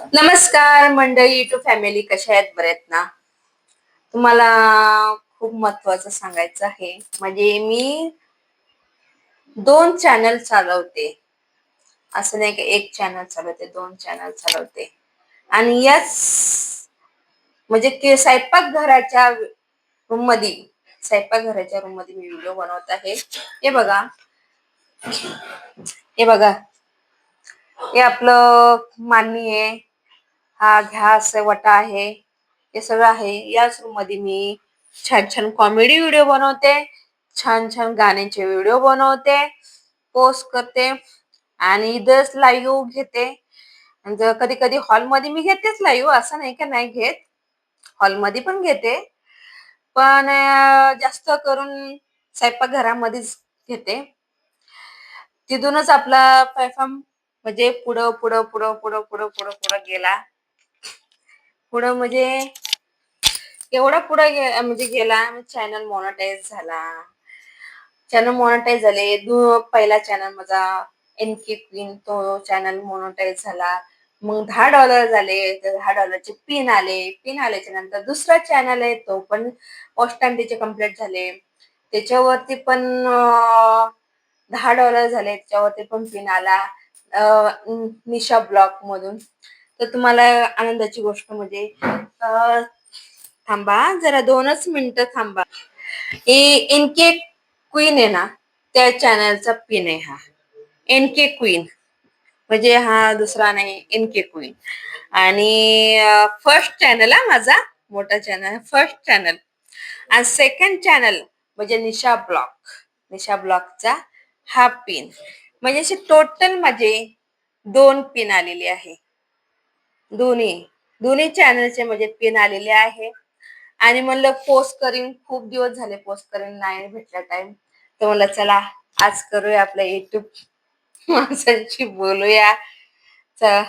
नमस्कार मंडळी, YouTube family कशा आहेत? बरे आहेत ना? तुम्हाला खूप महत्वाचं सांगायचं आहे. म्हणजे मी 2 चॅनल चालवते. असं नाही की एक चॅनल चालवते, 2 चॅनल चालवते. आणि याच म्हणजे की रूम मध्ये स्वयंपाकघराच्या रूम मध्ये मी व्हिडिओ बनवत आहे. हे बघा, हे बघा, हे आपलं मांडणी आहे. हा गॅस वटा आहे, हे सगळं आहे. याच रूम मध्ये मी छान छान कॉमेडी व्हिडिओ बनवते, छान छान गाण्याचे व्हिडिओ बनवते, पोस्ट करते आणि इथंच लाईव्ह घेते. आणि कधी कधी हॉलमध्ये मी घेतेच लाईव्ह, असं नाही का नाही घेत, हॉलमध्ये पण घेते. पण जास्त करून स्वयंपाकघरामध्येच घेते. तिथूनच आपला प्लॅटफॉर्म म्हणजे पुढं पुढं पुढं पुढं पुढं पुढं पुढं गेला. पुढं म्हणजे एवढा म्हणजे गेला. चॅनल मॉनिटाईज झाला. चॅनल मॉनिटाईज झाले. पहिला चॅनल माझा एनके क्वीन, तो चॅनल मॉनिटाईज झाला. मग $10 झाले, तर $10चे पिन आले. पिन आल्याच्या नंतर दुसरा चॅनल आहे, तो पण पोस्ट त्याचे कम्प्लीट झाले. त्याच्यावरती पण $10 झाले, त्याच्यावरती पण पिन आला निशा ब्लॉग मधून. तर तुम्हाला आनंदाची गोष्ट म्हणजे थांबा जरा 2च मिनिटं थांबा. एनके क्वीन आहे ना, त्या चॅनलचा पिन आहे हा एनके क्वीन. म्हणजे हा दुसरा नाही, एनके क्वीन. आणि फर्स्ट चॅनल हा माझा, मोठा चॅनल, फर्स्ट चॅनल. आणि सेकंड चॅनल म्हणजे निशा ब्लॉगचा हा पिन. म्हणजे असे टोटल माझे 2 पिन आलेले आहे. दोन्ही दोन्ही चॅनलचे म्हणजे पिन आलेले आहे. आणि म्हणलं पोस्ट करीन, खूप दिवस झाले पोस्ट करीन, नाही भेटला टाइम. तर म्हणलं चला आज करूया आपल्या युट्यूब माणसांशी बोलूया. चला.